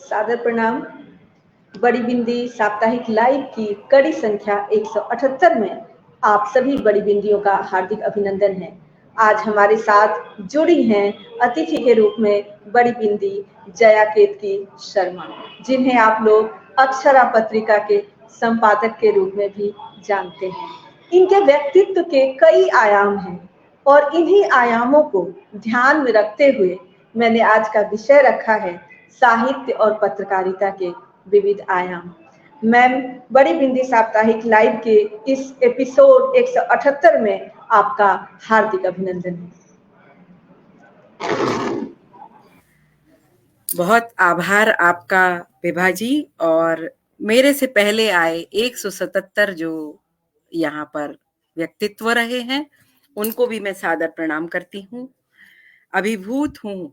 सादर प्रणाम। बड़ी बिंदी साप्ताहिक लाइव की कड़ी संख्या 178 में आप सभी बड़ी बिंदियों का हार्दिक अभिनंदन है। आज हमारे साथ जुड़ी हैं अतिथि के रूप में बड़ी बिंदी जया केतकी शर्मा, जिन्हें आप लोग अक्षरा पत्रिका के संपादक के रूप में भी जानते हैं। इनके व्यक्तित्व के कई आयाम हैं और इन्हीं आयामों को ध्यान में रखते हुए मैंने आज का विषय रखा है साहित्य और पत्रकारिता के विविध आयाम। मैम, बड़ी बिंदी साप्ताहिक लाइव के इस एपिसोड 178 में आपका हार्दिक अभिनंदन है। बहुत आभार आपका विभा जी, और मेरे से पहले आए 177 जो यहाँ पर व्यक्तित्व रहे हैं उनको भी मैं सादर प्रणाम करती हूँ। अभिभूत हूँ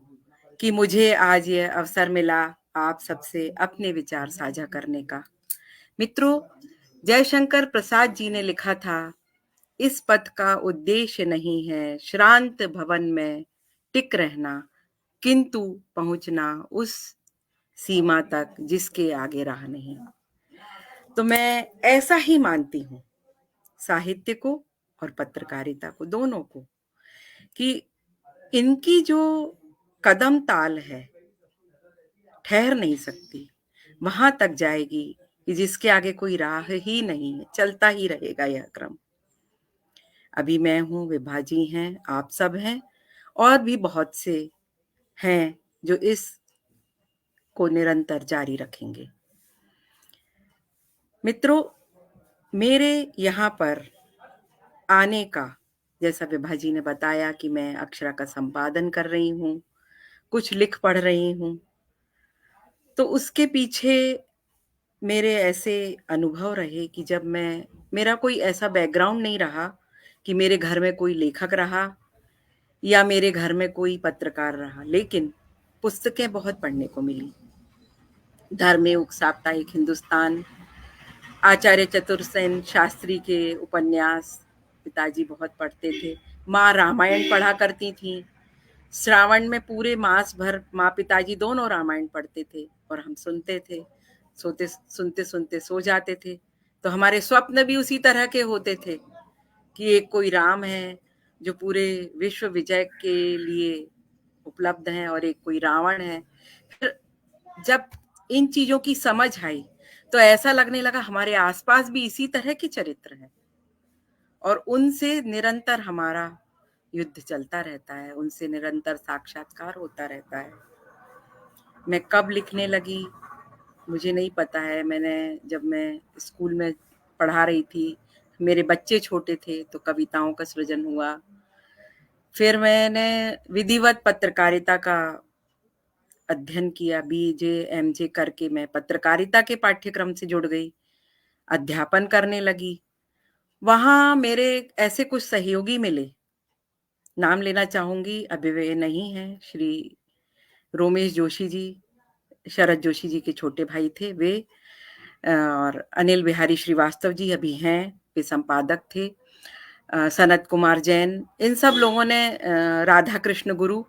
कि मुझे आज ये अवसर मिला आप सबसे अपने विचार साझा करने का। मित्रों, जयशंकर प्रसाद जी ने लिखा था, इस पथ का उद्देश्य नहीं है श्रांत भवन में टिक रहना, किंतु पहुंचना उस सीमा तक जिसके आगे राह नहीं। तो मैं ऐसा ही मानती हूँ साहित्य को और पत्रकारिता को, दोनों को, कि इनकी जो कदम ताल है ठहर नहीं सकती, वहां तक जाएगी कि जिसके आगे कोई राह ही नहीं है, चलता ही रहेगा यह क्रम। अभी मैं हूं, विभा जी हैं, आप सब हैं, और भी बहुत से हैं जो इस को निरंतर जारी रखेंगे। मित्रों, मेरे यहाँ पर आने का, जैसा विभा जी ने बताया कि मैं अक्षरा का संपादन कर रही हूँ, कुछ लिख पढ़ रही हूँ, तो उसके पीछे मेरे ऐसे अनुभव रहे कि जब मेरा कोई ऐसा बैकग्राउंड नहीं रहा कि मेरे घर में कोई लेखक रहा या मेरे घर में कोई पत्रकार रहा, लेकिन पुस्तकें बहुत पढ़ने को मिली। धर्मयुग, साप्ताहिक हिंदुस्तान, आचार्य चतुर्सेन शास्त्री के उपन्यास पिताजी बहुत पढ़ते थे। माँ रामायण पढ़ा करती थी। श्रावण में पूरे मास भर माँ पिताजी दोनों रामायण पढ़ते थे और हम सुनते थे। सुनते सुनते सो जाते थे। तो हमारे स्वप्न भी उसी तरह के होते थे कि एक कोई राम है जो पूरे विश्व विजय के लिए उपलब्ध है और एक कोई रावण है। फिर जब इन चीजों की समझ आई तो ऐसा लगने लगा हमारे आसपास भी इसी तरह के चरित्र हैं और उनसे निरंतर हमारा युद्ध चलता रहता है, उनसे निरंतर साक्षात्कार होता रहता है। मैं कब लिखने लगी मुझे नहीं पता है। जब मैं स्कूल में पढ़ा रही थी, मेरे बच्चे छोटे थे, तो कविताओं का सृजन हुआ। फिर मैंने विधिवत पत्रकारिता का अध्ययन किया, बीजे एमजे करके मैं पत्रकारिता के पाठ्यक्रम से जुड़ गई, अध्यापन करने लगी। वहां मेरे ऐसे कुछ सहयोगी मिले, नाम लेना चाहूंगी, अभी वे नहीं है। श्री रोमेश जोशी जी, शरद जोशी जी के छोटे भाई थे वे, और अनिल बिहारी श्रीवास्तव जी अभी हैं, वे संपादक थे। सनत कुमार जैन, इन सब लोगों ने, राधा कृष्ण गुरु,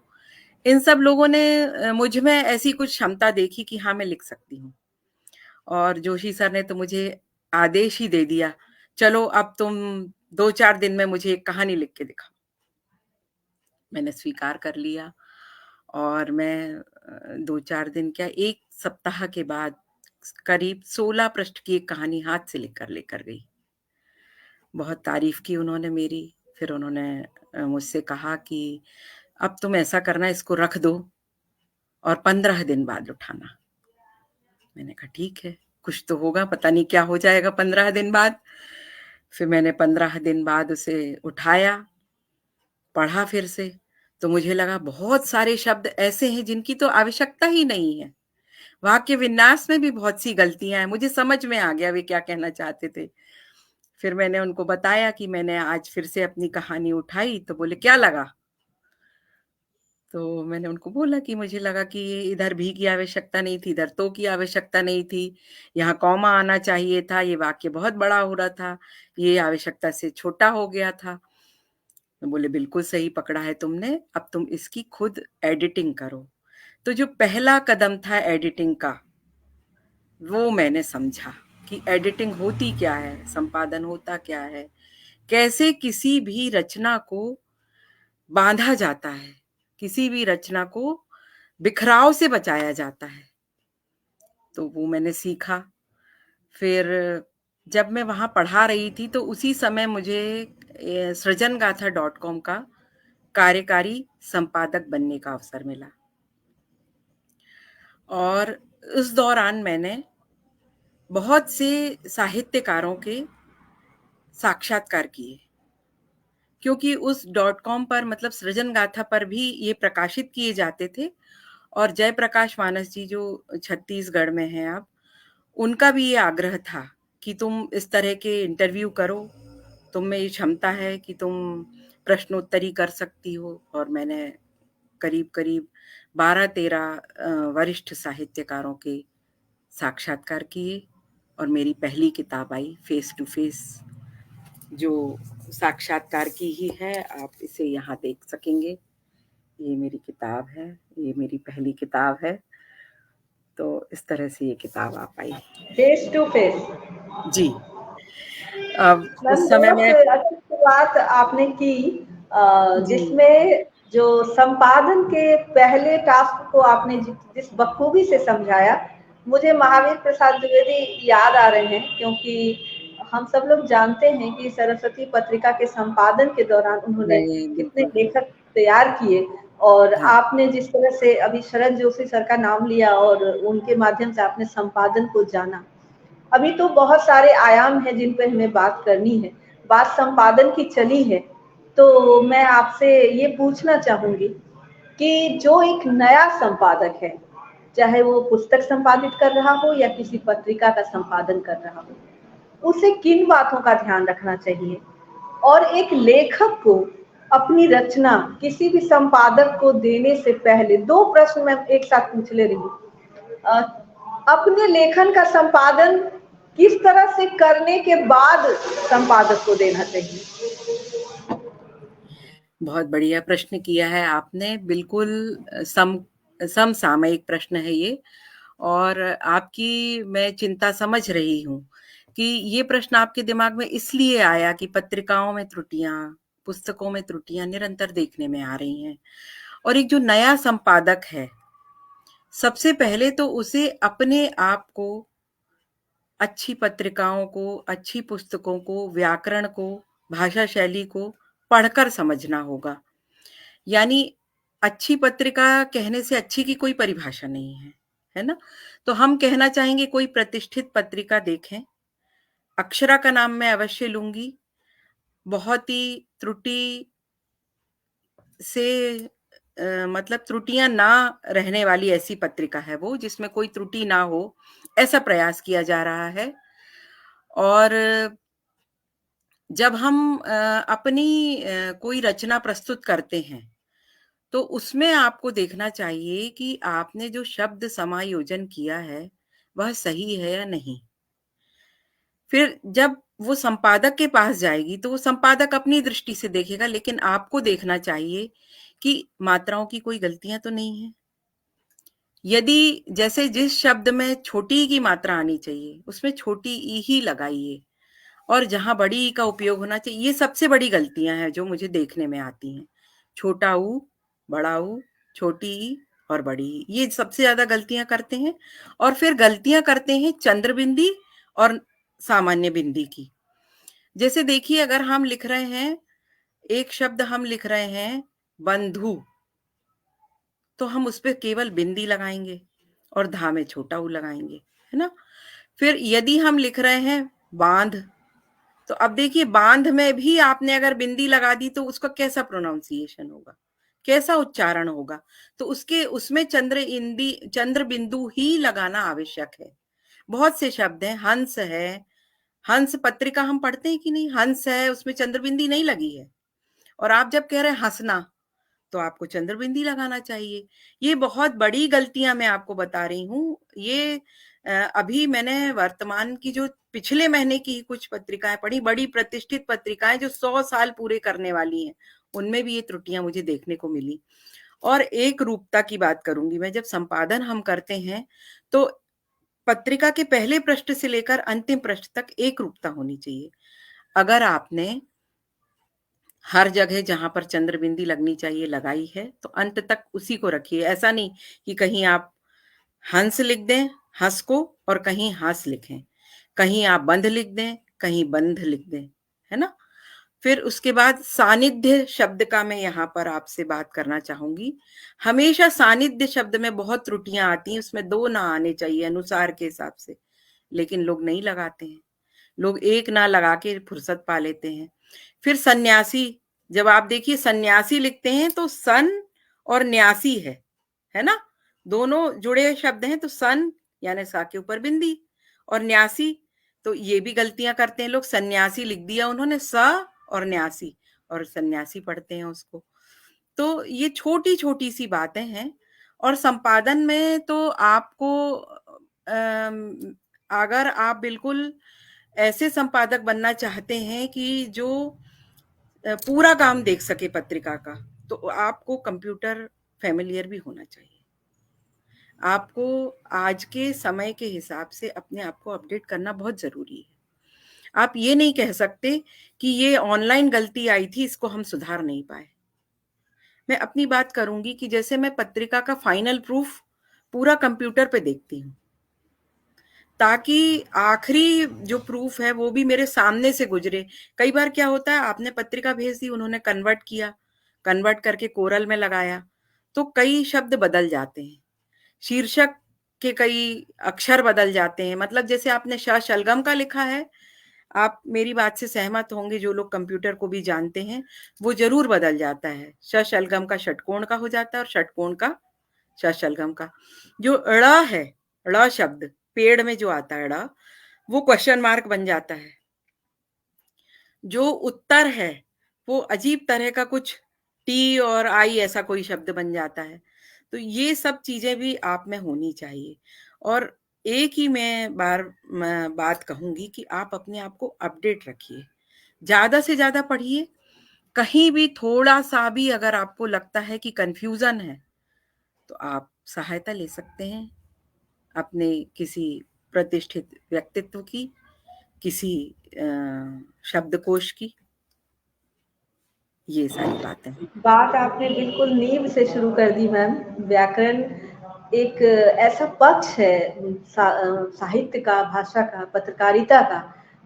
इन सब लोगों ने मुझ में ऐसी कुछ क्षमता देखी कि हाँ मैं लिख सकती हूँ। और जोशी सर ने तो मुझे आदेश ही दे दिया, चलो अब तुम 2-4 दिन में मुझे एक कहानी लिख के दिखाओ। मैंने स्वीकार कर लिया और मैं 2-4 दिन क्या, 1 सप्ताह के बाद करीब 16 पृष्ठ की एक कहानी हाथ से लेकर गई। बहुत तारीफ की उन्होंने मेरी। फिर उन्होंने मुझसे कहा कि अब तुम ऐसा करना, इसको रख दो और 15 दिन बाद उठाना। मैंने कहा ठीक है, कुछ तो होगा, पता नहीं क्या हो जाएगा 15 दिन बाद। फिर मैंने 15 दिन बाद उसे उठाया, पढ़ा फिर से, तो मुझे लगा बहुत सारे शब्द ऐसे हैं जिनकी तो आवश्यकता ही नहीं है। वाक्य विन्यास में भी बहुत सी गलतियां हैं। मुझे समझ में आ गया वे क्या कहना चाहते थे। फिर मैंने उनको बताया कि मैंने आज फिर से अपनी कहानी उठाई, तो बोले क्या लगा? तो मैंने उनको बोला कि मुझे लगा कि इधर भी की आवश्यकता नहीं थी, इधर तो की आवश्यकता नहीं थी, यहाँ कॉमा आना चाहिए था, ये वाक्य बहुत बड़ा हो रहा था, ये आवश्यकता से छोटा हो गया था। तो बोले बिल्कुल सही पकड़ा है तुमने, अब तुम इसकी खुद एडिटिंग करो। तो जो पहला कदम था एडिटिंग का, वो मैंने समझा कि एडिटिंग होती क्या है, संपादन होता क्या है, कैसे किसी भी रचना को बांधा जाता है, किसी भी रचना को बिखराव से बचाया जाता है। तो वो मैंने सीखा। फिर जब मैं वहाँ पढ़ा रही थी तो उसी समय मुझे सृजनगाथा.com का कार्यकारी संपादक बनने का अवसर मिला। और उस दौरान मैंने बहुत से साहित्यकारों के साक्षात्कार किए, क्योंकि उस .com पर मतलब सृजनगाथा पर भी ये प्रकाशित किए जाते थे। और जयप्रकाश मानस जी जो छत्तीसगढ़ में हैं अब, उनका भी ये आग्रह था कि तुम इस तरह के इंटरव्यू करो, तुम में ये क्षमता है कि तुम प्रश्नोत्तरी कर सकती हो। और मैंने करीब-करीब 12-13 वरिष्ठ साहित्यकारों के साक्षात्कार किए और मेरी पहली किताब आई फेस टू फेस, जो साक्षात्कार की ही है। आप इसे यहाँ देख सकेंगे। ये मेरी किताब है, ये मेरी पहली किताब है। तो इस तरह से ये किताब आ पाई। Face to face. जी। अब मैम उस समय बहुत मैं अच्छी शुरुआत आपने की, जी, जिसमें जो संपादन के पहले टास्क को आपने जिस बखूबी से समझाया, मुझे महावीर प्रसाद द्विवेदी याद आ रहे हैं, क्योंकि हम सब लोग जानते हैं कि सरस्वती पत्रिका के संपादन के दौरान उन्होंने नहीं, कितने बिल्कुल। लेखक तैयार किए। और हाँ, आपने जिस तरह से अभी शरद जोशी सर का नाम लिया और उनके माध्यम से आपने संपादन को जाना, अभी तो बहुत सारे आयाम हैं जिन पे हमें बात करनी है। बात संपादन की चली है, तो मैं आपसे ये पूछना चाहूंगी कि जो एक नया संपादक है, चाहे वो पुस्तक संपादित कर रहा हो या किसी पत्रिका का संपादन कर रहा हो, उसे किन बातों का ध्यान रखना चाहिए? और एक लेखक को अपनी रचना किसी भी संपादक को देने से पहले, दो प्रश्न मैं एक साथ पूछ ले रही हूँ। अ, अपने लेखन का संपादन किस तरह से करने के बाद संपादक को देना चाहिए? बहुत बढ़िया प्रश्न किया है आपने। बिल्कुल समसामयिक प्रश्न है ये। और आपकी मैं चिंता समझ रही हूँ कि ये प्रश्न आपके दिमाग में इसलिए आया कि पत्रिकाओं में त्रुटियाँ, पुस्तकों में त्रुटियाँ निरंतर देखने में आ रही हैं। और एक जो नया संपादक है, सबसे पहले तो उसे अपने आप को, अच्छी पत्रिकाओं को, अच्छी पुस्तकों को, व्याकरण को, भाषा शैली को पढ़कर समझना होगा। यानी अच्छी पत्रिका कहने से अच्छी की कोई परिभाषा नहीं है, है ना? तो हम कहना चाहेंगे कोई प्रतिष्ठित पत्रिका देखें। अक्षरा का नाम मैं अवश्य लूँगी। बहुत ही त्रुटि से मतलब त्रुटियाँ ना रहने वाली ऐसी पत्रिका है वो, जिसमें कोई त्रुटि ना हो, ऐसा प्रयास किया जा रहा है। और जब हम अपनी कोई रचना प्रस्तुत करते हैं, तो उसमें आपको देखना चाहिए कि आपने जो शब्द समायोजन किया है, वह सही है या नहीं। फिर जब वो संपादक के पास जाएगी, तो वो संपादक अपनी दृष्टि से देखेगा, लेकिन आपको देखना चाहिए कि मात्राओं की कोई गलतियाँ तो नहीं है। यदि जैसे जिस शब्द में छोटी ई की मात्रा आनी चाहिए, उसमें छोटी ई ही लगाइए। और जहाँ बड़ी ई का उपयोग होना चाहिए, ये सबसे बड़ी गलतियाँ हैं जो मुझे देखने में आती हैं। छोटा ऊ, बड़ा ऊ, छोटी ई और बड़ी ई, ये सबसे ज़्यादा गलतियाँ करते हैं। और फिर गलतियाँ करते हैं चंद्र बिंदी और सामान्य बिंदी की। जैसे देखिए, अगर हम लिख रहे हैं, एक शब्द हम लिख रहे हैं बंधु, तो हम उसपे केवल बिंदी लगाएँगे और धा में छोटा ऊ लगाएँगे, है ना? फिर यदि हम लिख रहे हैं बाँध, तो अब देखिए बांध में भी आपने अगर बिंदी लगा दी तो उसका कैसा प्रोनाउंसिएशन होगा, कैसा उच्चारण होगा। तो उसके उसमें चंद्र बिंदु ही लगाना आवश्यक है। बहुत से शब्द हैं, हंस है, हंस पत्रिका हम पढ़ते हैं कि नहीं? हंस है, उसमें चंद्र बिंदी नहीं लगी है। और आप जब कह रहे हैं हंसना, तो आपको चंद्र बिंदी लगाना चाहिए। ये बहुत बड़ी गलतियां मैं आपको बता रही हूँ। ये अभी मैंने वर्तमान की जो पिछले महीने की कुछ पत्रिकाएं पढ़ी, बड़ी प्रतिष्ठित पत्रिकाएं जो 100 साल पूरे करने वाली हैं, उनमें भी ये त्रुटियां मुझे देखने को मिली। और एक रूपता की बात करूंगी मैं, जब संपादन हम करते हैं, तो पत्रिका के पहले पृष्ठ से लेकर अंतिम पृष्ठ तक एक रूपता होनी चाहिए। अगर आपने हर जगह जहां पर चंद्र बिंदी लगनी चाहिए लगाई है तो अंत तक उसी को रखिए। ऐसा नहीं कि कहीं आप हंस लिख दें, हंस को, और कहीं हंस लिखें, कहीं आप बंध लिख दें, कहीं बंध लिख दें, है ना। फिर उसके बाद सानिध्य शब्द का मैं यहाँ पर आपसे बात करना चाहूंगी। हमेशा सानिध्य शब्द में बहुत त्रुटियां आती हैं, उसमें 2 ना आने चाहिए अनुसार के हिसाब से, लेकिन लोग नहीं लगाते हैं। लोग एक ना लगा के फुर्सत पा लेते हैं। फिर सन्यासी, जब आप देखिए सन्यासी लिखते हैं तो सन और न्यासी है ना, दोनों जुड़े शब्द हैं। तो सन यानी सा के ऊपर बिंदी, और न्यासी, तो ये भी गलतियां करते हैं लोग, सन्यासी लिख दिया उन्होंने स और न्यासी, और सन्यासी पढ़ते हैं उसको। तो ये छोटी छोटी सी बातें हैं। और संपादन में तो आपको अगर आप बिल्कुल ऐसे संपादक बनना चाहते हैं कि जो पूरा काम देख सके पत्रिका का, तो आपको कंप्यूटर फैमिलियर भी होना चाहिए। आपको आज के समय के हिसाब से अपने आप को अपडेट करना बहुत जरूरी है। आप ये नहीं कह सकते कि ये ऑनलाइन गलती आई थी, इसको हम सुधार नहीं पाए। मैं अपनी बात करूंगी कि जैसे मैं पत्रिका का फाइनल प्रूफ पूरा कंप्यूटर पे देखती हूँ, ताकि आखिरी जो प्रूफ है वो भी मेरे सामने से गुजरे। कई बार क्या होता है, आपने पत्रिका भेज दी, उन्होंने कन्वर्ट किया, कन्वर्ट करके कोरल में लगाया, तो कई शब्द बदल जाते हैं, शीर्षक के कई अक्षर बदल जाते हैं। मतलब जैसे आपने श शलगम का लिखा है, आप मेरी बात से सहमत होंगे, जो लोग कंप्यूटर को भी जानते हैं, वो जरूर बदल जाता है। श शलगम का षटकोण का हो जाता है, और षटकोण का श शलगम का। जो ड़ है, ड़ शब्द पेड़ में जो आता है ड़, वो क्वेश्चन मार्क बन जाता है। जो उत्तर है वो अजीब तरह का कुछ टी और आई ऐसा कोई शब्द बन जाता है। तो ये सब चीजें भी आप में होनी चाहिए। और एक ही मैं बात कहूंगी कि आप अपने आप को अपडेट रखिए, ज्यादा से ज्यादा पढ़िए। कहीं भी थोड़ा सा भी अगर आपको लगता है कि कंफ्यूजन है, तो आप सहायता ले सकते हैं अपने किसी प्रतिष्ठित व्यक्तित्व की, किसी शब्दकोश की। ये सारी बातें हैं। बात आपने बिल्कुल नींव से शुरू कर दी मैम। व्याकरण एक ऐसा पक्ष है साहित्य का, भाषा का, पत्रकारिता का,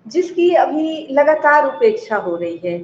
जिसकी अभी लगातार उपेक्षा हो रही है।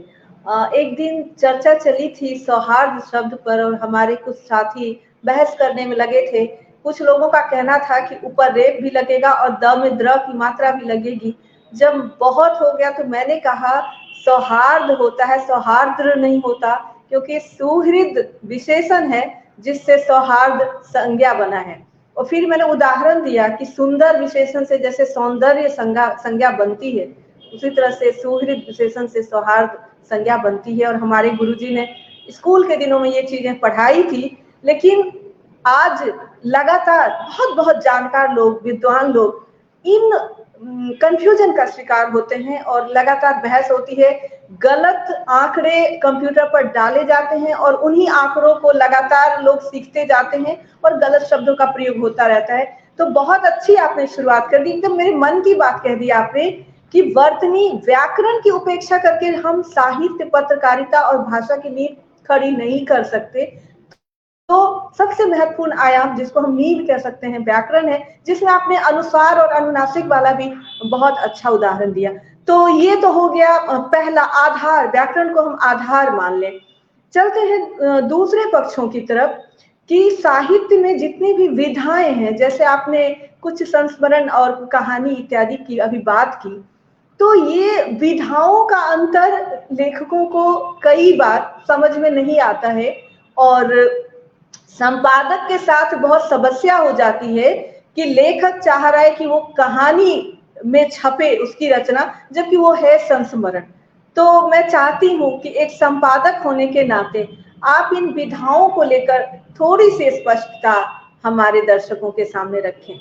एक दिन चर्चा चली थी सौहार्द शब्द पर, और हमारे कुछ साथी बहस करने में लगे थे। कुछ लोगों का कहना था कि ऊपर रेप भी लगेगा और द में द्र की मात्रा भी लगेगी। जब बहुत हो गया तो मैंने कहा सौहार्द होता है, सौहार्द नहीं होता, क्योंकि सुहृद विशेषण है जिससे सौहार्द संज्ञा बना है। और फिर मैंने उदाहरण दिया कि सुंदर विशेषण से जैसे सौंदर्य संज्ञा बनती है, उसी तरह से सुहृद विशेषण से सौहार्द संज्ञा बनती है। और हमारे गुरुजी ने स्कूल के दिनों में ये चीजें पढ़ाई थी, लेकिन आज लगातार बहुत बहुत जानकार लोग, विद्वान लोग इन कंफ्यूजन का शिकार होते हैं और लगातार बहस होती है। गलत आंकड़े कंप्यूटर पर डाले जाते हैं और उन्हीं आंकड़ों को लगातार लोग सीखते जाते हैं और गलत शब्दों का प्रयोग होता रहता है। तो बहुत अच्छी आपने शुरुआत कर दी, एकदम मेरे मन की बात कह दी आपने कि वर्तनी व्याकरण की उपेक्षा करके हम साहित्य, पत्रकारिता और भाषा की नींव खड़ी नहीं कर सकते। तो सबसे महत्वपूर्ण आयाम जिसको हम नींव कह सकते हैं व्याकरण है, जिसमें आपने अनुस्वार और अनुनासिक वाला भी बहुत अच्छा उदाहरण दिया। तो ये तो हो गया पहला आधार, व्याकरण को हम आधार मान लें। चलते हैं दूसरे पक्षों की तरफ कि साहित्य में जितनी भी विधाएं हैं, जैसे आपने कुछ संस्मरण और कहानी इत्यादि की अभी बात की, तो ये विधाओं का अंतर लेखकों को कई बार समझ में नहीं आता है और संपादक के साथ बहुत समस्या हो जाती है कि लेखक चाह रहा है कि वो कहानी में छपे उसकी रचना, जबकि वो है संस्मरण। तो मैं चाहती हूँ कि एक संपादक होने के नाते आप इन विधाओं को लेकर थोड़ी सी स्पष्टता हमारे दर्शकों के सामने रखें।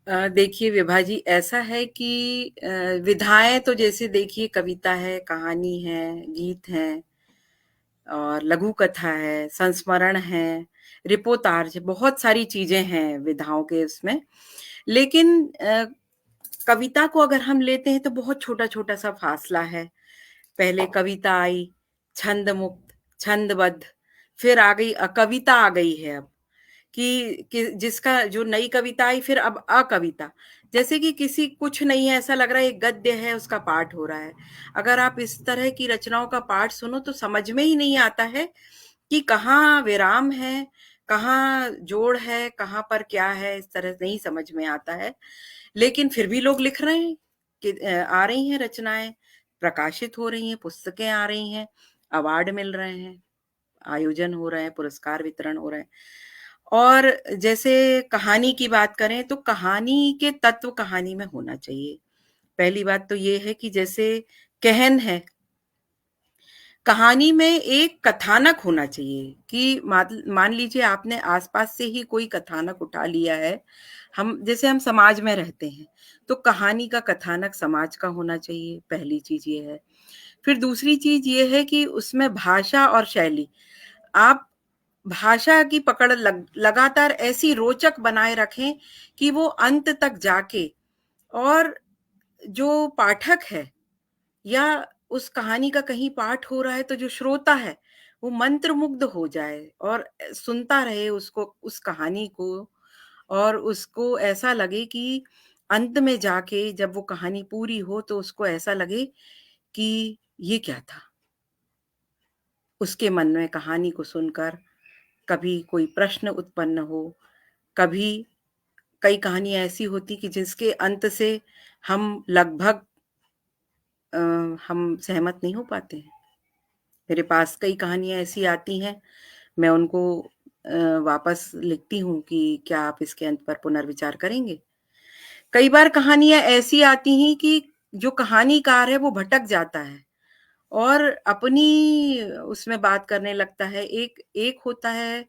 देखिए विभा जी, ऐसा है कि विधाएं तो जैसे देखिए कविता है, कहानी है, गीत है, और लघु कथा है, संस्मरण है, रिपोर्टाज, बहुत सारी चीज़ें हैं विधाओं के उसमें। लेकिन कविता को अगर हम लेते हैं तो बहुत छोटा-छोटा सा फासला है। पहले कविता आई, छंद मुक्त, छंदबद्ध, फिर आ गई कविता आ गई है अब। कि जिसका जो नई कविता आई फिर अब अकविता। जैसे कि किसी कुछ नहीं है, ऐसा लग रहा है एक गद्य है, उसका पाठ हो रहा है। अगर आप इस तरह की रचनाओं का पाठ सुनो तो समझ में ही नहीं आता है कि कहाँ विराम है, कहाँ जोड़ है, कहाँ पर क्या है, इस तरह नहीं समझ में आता है। लेकिन फिर भी लोग लिख रहे हैं कि आ रही हैं रचनाएँ, प्रकाशित हो रही हैं, पुस्तकें आ रही हैं, अवार्ड मिल रहे हैं, आयोजन हो रहे हैं, पुरस्कार वितरण हो रहे हैं। और जैसे कहानी की बात करें तो कहानी के तत्व कहानी में होना चाहिए। पहली बात तो ये है कि जैसे कहन है, कहानी में एक कथानक होना चाहिए कि मान लीजिए आपने आसपास से ही कोई कथानक उठा लिया है। हम समाज में रहते हैं, तो कहानी का कथानक समाज का होना चाहिए, पहली चीज़ ये है। फिर दूसरी चीज़ ये है कि उसमें भाषा और शैली, आप भाषा की पकड़ लगातार ऐसी रोचक बनाए रखें कि वो अंत तक जाके और जो पाठक है या उस कहानी का कहीं पाठ हो रहा है तो जो श्रोता है वो मंत्रमुग्ध हो जाए और सुनता रहे उसको, उस कहानी को, और उसको ऐसा लगे कि अंत में जाके जब वो कहानी पूरी हो तो उसको ऐसा लगे कि ये क्या था। उसके मन में कहानी को सुनकर कभी कोई प्रश्न उत्पन्न हो, कभी कई कहानियाँ ऐसी होती कि जिसके अंत से हम लगभग अ, हम सहमत नहीं हो पाते हैं। मेरे पास कई कहानियाँ ऐसी आती हैं, मैं उनको वापस लिखती हूँ कि क्या आप इसके अंत पर पुनर्विचार करेंगे? कई बार कहानियाँ ऐसी आती हैं कि जो कहानीकार है वो भटक जाता है और अपनी उसमें बात करने लगता है। एक एक होता है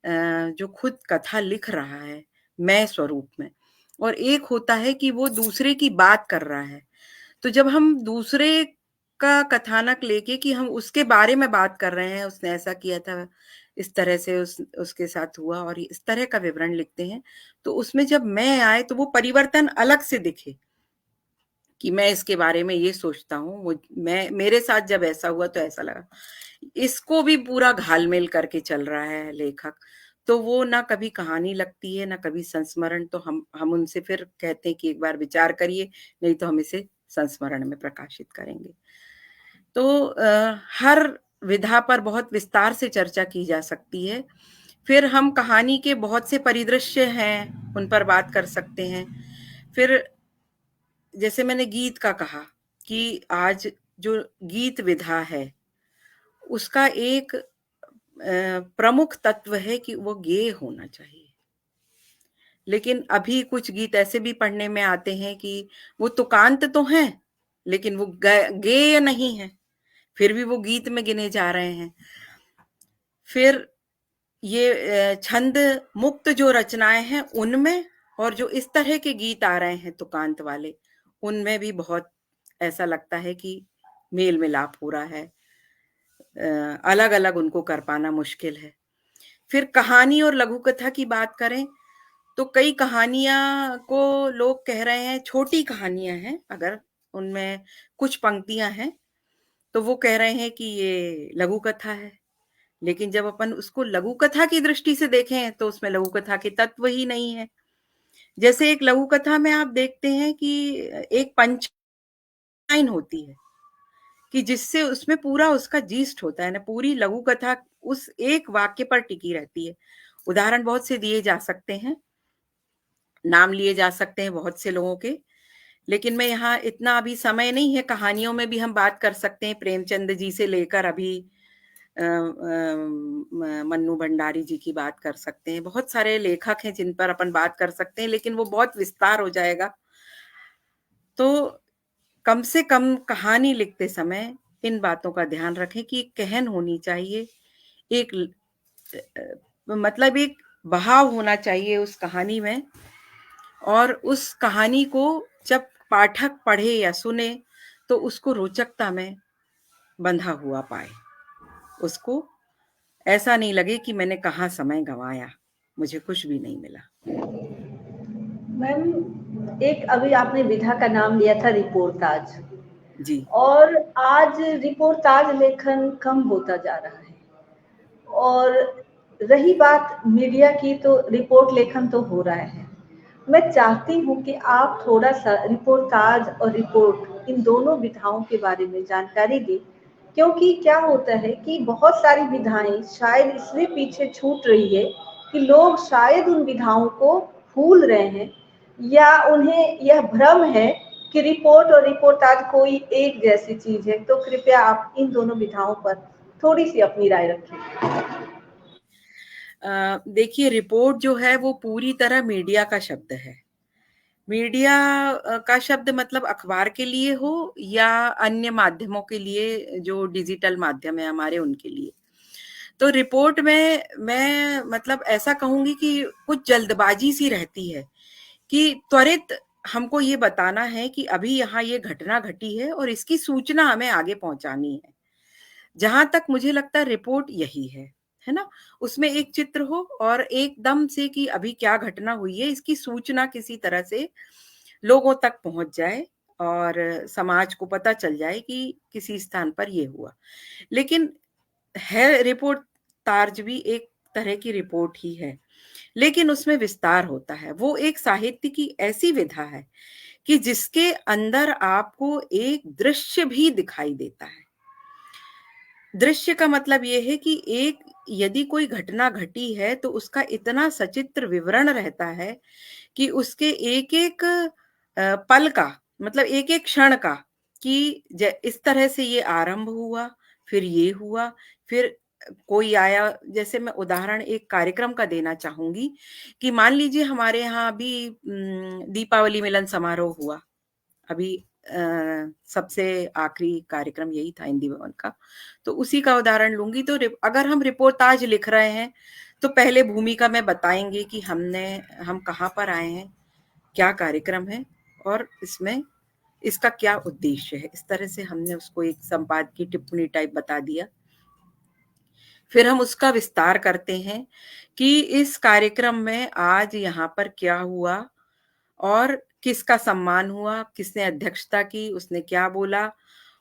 जो खुद कथा लिख रहा है, मैं स्वरूप में, और एक होता है कि वो दूसरे की बात कर रहा है। तो जब हम दूसरे का कथानक लेके कि हम उसके बारे में बात कर रहे हैं, उसने ऐसा किया था, इस तरह से उसके साथ हुआ और इस तरह का विवरण लिखते हैं, तो उसमें जब मैं आए तो वो परिवर्तन अलग से दिखे कि मैं इसके बारे में ये सोचता हूँ, वो मैं मेरे साथ जब ऐसा हुआ तो ऐसा लगा। इसको भी पूरा घाल-मेल करके चल रहा है लेखक, तो वो ना कभी कहानी लगती है, ना कभी संस्मरण। तो हम उनसे फिर कहते हैं कि एक बार विचार करिए, नहीं तो हम इसे संस्मरण में प्रकाशित करेंगे। तो हर विधा पर बहुत विस्तार से चर्चा की जा सकती है। फिर हम कहानी के बहुत से परिदृश्य हैं, उन पर बात कर सकते हैं। फिर जैसे मैंने गीत का कहा कि आज जो गीत विधा है, उसका एक प्रमुख तत्व है कि वो गेय होना चाहिए। लेकिन अभी कुछ गीत ऐसे भी पढ़ने में आते हैं कि वो तुकांत तो हैं, लेकिन वो गेय नहीं है, फिर भी वो गीत में गिने जा रहे हैं। फिर ये छंद मुक्त जो रचनाएं हैं उनमें, और जो इस तरह के गीत आ रहे हैं तुकांत वाले, उनमें भी बहुत ऐसा लगता है कि मेल मिलाप हो रहा है। अलग अलग उनको कर पाना मुश्किल है। फिर कहानी और लघु कथा की बात करें तो कई कहानियां को लोग कह रहे हैं छोटी कहानियां हैं, अगर उनमें कुछ पंक्तियां हैं तो वो कह रहे हैं कि ये लघु कथा है। लेकिन जब अपन उसको लघु कथा की दृष्टि से देखें तो उसमें लघु कथा के तत्व ही नहीं है। जैसे एक लघु कथा में आप देखते हैं कि एक पंच लाइन होती है कि जिससे उसमें पूरा उसका जीस्ट होता है ना, पूरी लघु कथा उस एक वाक्य पर टिकी रहती है। उदाहरण बहुत से दिए जा सकते हैं, नाम लिए जा सकते हैं बहुत से लोगों के, लेकिन मैं यहाँ इतना अभी समय नहीं है। कहानियों में भी हम बात कर सकते हैं, प्रेमचंद जी से लेकर अभी मन्नू भंडारी जी की बात कर सकते हैं। बहुत सारे लेखक हैं जिन पर अपन बात कर सकते हैं, लेकिन वो बहुत विस्तार हो जाएगा। तो कम से कम कहानी लिखते समय इन बातों का ध्यान रखें कि एक कहन होनी चाहिए, एक मतलब एक बहाव होना चाहिए उस कहानी में, और उस कहानी को जब पाठक पढ़े या सुने तो उसको रोचकता में बंधा हुआ पाए, उसको ऐसा नहीं लगे कि मैंने कहाँ समय गंवाया, मुझे कुछ भी नहीं मिला। मैम, एक अभी आपने विधा का नाम लिया था रिपोर्टाज, जी। और आज रिपोर्टाज लेखन कम होता जा रहा है। और रही बात मीडिया की, तो रिपोर्ट लेखन तो हो रहा है। मैं चाहती हूँ कि आप थोड़ा सा रिपोर्टाज और रिपोर्ट, इन दोनों विधाओं के बारे में जानकारी दें, क्योंकि क्या होता है कि बहुत सारी विधाएं शायद इसलिए पीछे छूट रही है कि लोग शायद उन विधाओं को भूल रहे हैं, या उन्हें यह भ्रम है कि रिपोर्ट और रिपोर्टाज कोई एक जैसी चीज है। तो कृपया आप इन दोनों विधाओं पर थोड़ी सी अपनी राय रखें। देखिए, रिपोर्ट जो है वो पूरी तरह मीडिया का शब्द है। मीडिया का शब्द मतलब अखबार के लिए हो या अन्य माध्यमों के लिए, जो डिजिटल माध्यम है हमारे, उनके लिए। तो रिपोर्ट में मैं मतलब ऐसा कहूंगी कि कुछ जल्दबाजी सी रहती है कि त्वरित हमको ये बताना है कि अभी यहाँ ये घटना घटी है और इसकी सूचना हमें आगे पहुंचानी है। जहां तक मुझे लगता है रिपोर्ट यही है ना? उसमें एक चित्र हो और एकदम से कि अभी क्या घटना हुई है, इसकी सूचना किसी तरह से लोगों तक पहुंच जाए और समाज को पता चल जाए कि किसी स्थान पर ये हुआ। लेकिन है, रिपोर्ट तार्ज भी एक तरह की रिपोर्ट ही है, लेकिन उसमें विस्तार होता है। वो एक साहित्य की ऐसी विधा है कि जिसके अंदर आपको एक दृश्य भी दिखाई देता है। दृश्य का मतलब ये है कि एक यदि कोई घटना घटी है तो उसका इतना सचित्र विवरण रहता है कि उसके एक-एक पल का, मतलब एक-एक क्षण का, कि इस तरह से ये आरंभ हुआ, फिर ये हुआ, फिर कोई आया। जैसे मैं उदाहरण एक कार्यक्रम का देना चाहूंगी कि मान लीजिए हमारे यहाँ अभी दीपावली मिलन समारोह हुआ। अभी सबसे आखिरी कार्यक्रम यही था हिंदी भवन का, तो उसी का उदाहरण लूंगी। तो अगर हम रिपोर्टाज लिख रहे हैं तो पहले भूमिका में बताएंगे कि हम कहाँ पर आए हैं, क्या कार्यक्रम है और इसमें इसका क्या उद्देश्य है। इस तरह से हमने उसको एक संपादकीय टिप्पणी टाइप बता दिया। फिर हम उसका विस्तार करते हैं कि इस कार्यक्रम में आज यहाँ पर क्या हुआ और किसका सम्मान हुआ, किसने अध्यक्षता की, उसने क्या बोला।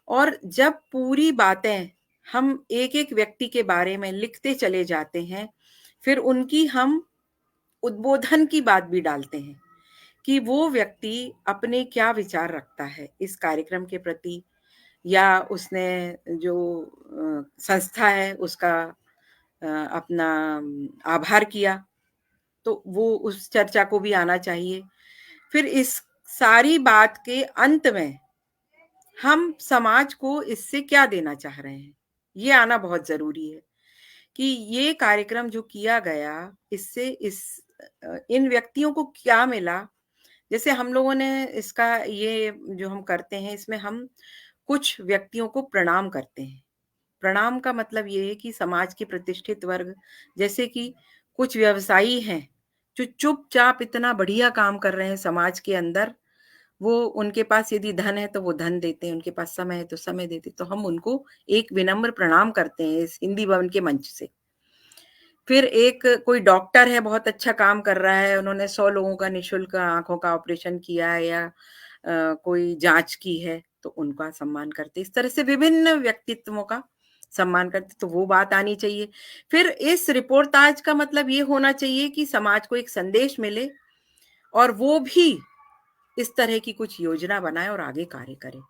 और जब पूरी बातें हम एक-एक व्यक्ति के बारे में लिखते चले जाते हैं, फिर उनकी हम उद्बोधन की बात भी डालते हैं कि वो व्यक्ति अपने क्या विचार रखता है इस कार्यक्रम के प्रति, या उसने जो संस्था है उसका अपना आभार किया, तो वो उस चर्चा को भी आना चाहिए। फिर इस सारी बात के अंत में हम समाज को इससे क्या देना चाह रहे हैं, ये आना बहुत जरूरी है कि ये कार्यक्रम जो किया गया, इससे इन व्यक्तियों को क्या मिला। जैसे हम लोगों ने इसका ये जो हम करते हैं, इसमें हम कुछ व्यक्तियों को प्रणाम करते हैं। प्रणाम का मतलब ये है कि समाज के प्रतिष्ठित वर्ग, जैसे कि कुछ व्यवसायी हैं जो चुपचाप इतना बढ़िया काम कर रहे हैं समाज के अंदर, वो उनके पास यदि धन है तो वो धन देते हैं, उनके पास समय है तो समय देते हैं, तो हम उनको एक विनम्र प्रणाम करते हैं इस हिंदी भवन के मंच से। फिर एक कोई डॉक्टर है, बहुत अच्छा काम कर रहा है, उन्होंने 100 लोगों का निःशुल्क आंखों का ऑपरेशन किया है या कोई जांच की है, तो उनका सम्मान करते। इस तरह से विभिन्न व्यक्तित्वों का सम्मान करते, तो वो बात आनी चाहिए। फिर इस रिपोर्टाज का मतलब ये होना चाहिए कि समाज को एक संदेश मिले और वो भी इस तरह की कुछ योजना बनाए और आगे कार्य करे।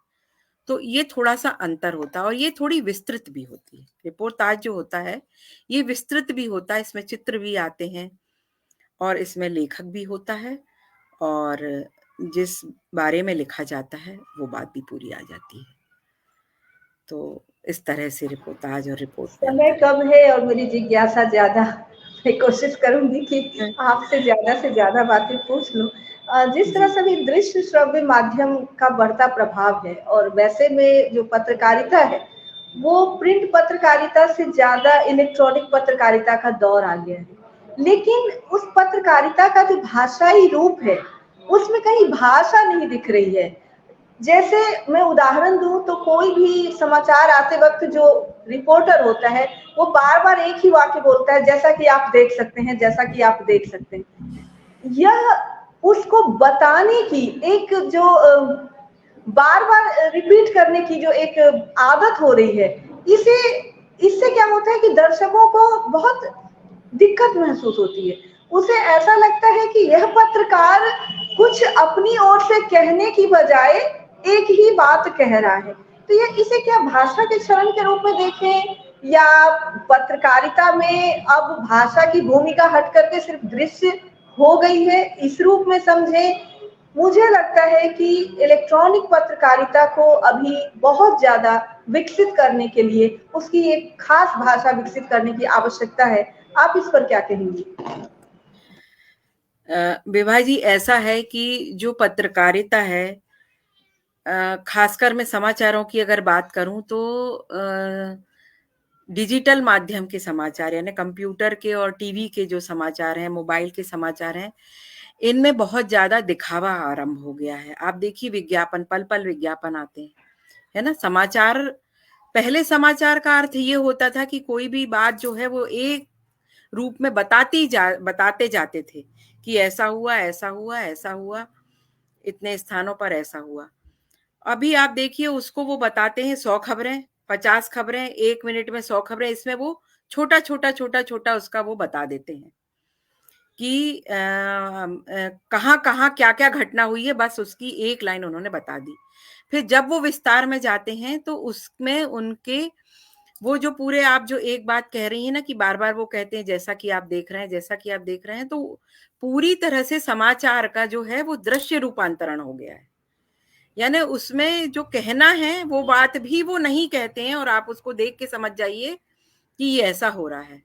तो ये थोड़ा-सा अंतर होता है और ये थोड़ी विस्तृत भी होती है। रिपोर्टाज जो होता है, ये विस्तृत भी होता है, इसमें चित्र भी आते हैं और इसमें लेखक भी होता है और जिस बारे में लिखा जाता है, वो बात भी पूरी आ जाती है। तो इस तरह से रिपोर्टाज और रिपोर्ट में समय अंतर है। कम है और मेरी जिज्ञासा ज्यादा। मैं कोशिश करूंगी कि हुँ, आपसे ज्यादा बातें पूछ लूं। जिस तरह जी, से भी दृश्य श्रव्य माध्यम का बढ़ता प्रभाव है, और वैसे में जो पत्रकारिता है वो प्रिंट पत्रकारिता से ज्यादा इलेक्ट्रॉनिक पत्रकारिता का दौर आ गया है। लेकिन उस पत्रकारिता का जो भाषाई रूप है, उसमें कहीं भाषा नहीं दिख रही है। जैसे मैं उदाहरण दूं तो कोई भी समाचार आते वक्त जो रिपोर्टर होता है वो बार बार एक ही वाक्य बोलता है, जैसा कि आप देख सकते हैं, जैसा कि आप देख सकते हैं। यह उसको बताने की एक जो बार बार रिपीट करने की जो एक आदत हो रही है, इसे इससे क्या होता है कि दर्शकों को बहुत दिक्कत महसूस होती है। उसे ऐसा लगता है कि यह पत्रकार कुछ अपनी ओर से कहने की बजाय एक ही बात कह रहा है। तो ये इसे क्या भाषा के क्षरण के रूप में देखें, या पत्रकारिता में अब भाषा की भूमिका हट करके सिर्फ दृश्य हो गई है, इस रूप में समझें। मुझे लगता है कि इलेक्ट्रॉनिक पत्रकारिता को अभी बहुत ज्यादा विकसित करने के लिए उसकी एक खास भाषा विकसित करने की आवश्यकता है। आप इस पर क्या कहेंगी? विभा जी, ऐसा है कि जो पत्रकारिता है, खासकर मैं समाचारों की अगर बात करूं तो डिजिटल माध्यम के समाचार यानी कंप्यूटर के और टीवी के जो समाचार हैं, मोबाइल के समाचार हैं, इनमें बहुत ज्यादा दिखावा आरंभ हो गया है। आप देखिए, विज्ञापन, पल पल विज्ञापन आते हैं, है ना। समाचार, पहले समाचार का अर्थ ये होता था कि कोई भी बात जो है वो एक रूप में बताते जाते थे कि ऐसा हुआ, ऐसा हुआ, ऐसा हुआ, इतने स्थानों पर ऐसा हुआ। अभी आप देखिए, उसको वो बताते हैं 100 खबरें, 50 खबरें, 1 मिनट में 100 खबरें, इसमें वो छोटा छोटा छोटा छोटा उसका वो बता देते हैं कि कहाँ कहाँ क्या क्या घटना हुई है, बस उसकी एक लाइन उन्होंने बता दी। फिर जब वो विस्तार में जाते हैं तो उसमें उनके वो जो पूरे, आप जो एक बात कह रही हैं ना कि बार बार वो कहते हैं जैसा कि आप देख रहे हैं, जैसा कि आप देख रहे हैं, तो पूरी तरह से समाचार का जो है वो दृश्य रूपांतरण हो गया है। यानी उसमें जो कहना है वो बात भी वो नहीं कहते हैं और आप उसको देख के समझ जाइए कि ये ऐसा हो रहा है।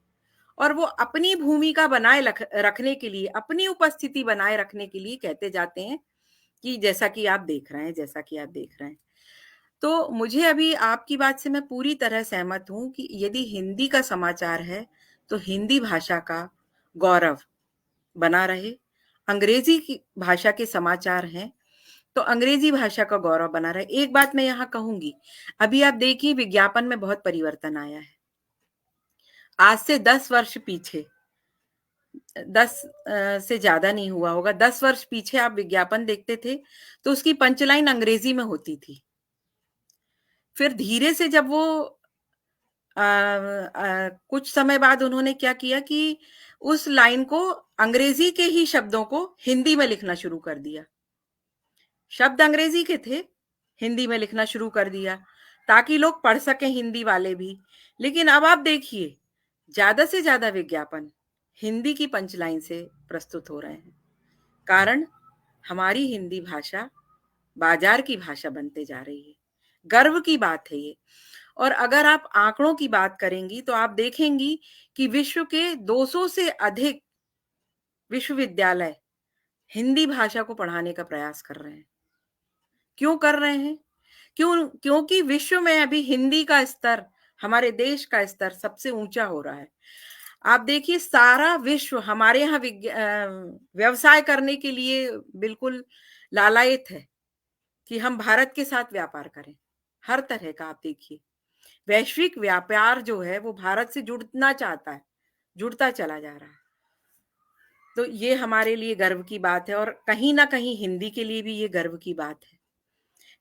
और वो अपनी भूमिका बनाए रखने के लिए, अपनी उपस्थिति बनाए रखने के लिए कहते जाते हैं कि जैसा कि आप देख रहे हैं, जैसा कि आप देख रहे हैं। तो मुझे अभी आपकी बात से मैं पूरी तरह सहमत हूं कि यदि हिंदी का समाचार है तो हिंदी भाषा का गौरव बना रहे। अंग्रेजी की भाषा के समाचार हैं तो अंग्रेजी भाषा का गौरव बना रहे। एक बात मैं यहाँ कहूंगी, अभी आप देखिए विज्ञापन में बहुत परिवर्तन आया है। आज से 10 वर्ष पीछे, 10 से ज्यादा नहीं हुआ होगा, 10 वर्ष पीछे आप विज्ञापन देखते थे तो उसकी पंचलाइन अंग्रेजी में होती थी। फिर धीरे से जब वो कुछ समय बाद उन्होंने क्या किया कि उस लाइन को, अंग्रेजी के ही शब्दों को हिंदी में लिखना शुरू कर दिया। शब्द अंग्रेजी के थे, हिंदी में लिखना शुरू कर दिया ताकि लोग पढ़ सकें, हिंदी वाले भी। लेकिन अब आप देखिए, ज्यादा से ज्यादा विज्ञापन हिंदी की पंचलाइन से प्रस्तुत हो रहे हैं। कारण हमारी हिंदी भाषा बाजार की भाषा बनते जा रही है। गर्व की बात है ये। और अगर आप आंकड़ों की बात करेंगी तो आप देखेंगी कि विश्व के 200 से अधिक विश्वविद्यालय हिंदी भाषा को पढ़ाने का प्रयास कर रहे हैं। क्यों कर रहे हैं? क्योंकि विश्व में अभी हिंदी का स्तर, हमारे देश का स्तर सबसे ऊंचा हो रहा है। आप देखिए, सारा विश्व हमारे यहाँ व्यवसाय करने के लिए बिल्कुल लालायित है कि हम भारत के साथ व्यापार करें। हर तरह का आप देखिए, वैश्विक व्यापार जो है वो भारत से जुड़ना चाहता है, जुड़ता चला जा रहा है। तो ये हमारे लिए गर्व की बात है और कहीं ना कहीं हिंदी के लिए भी ये गर्व की बात है।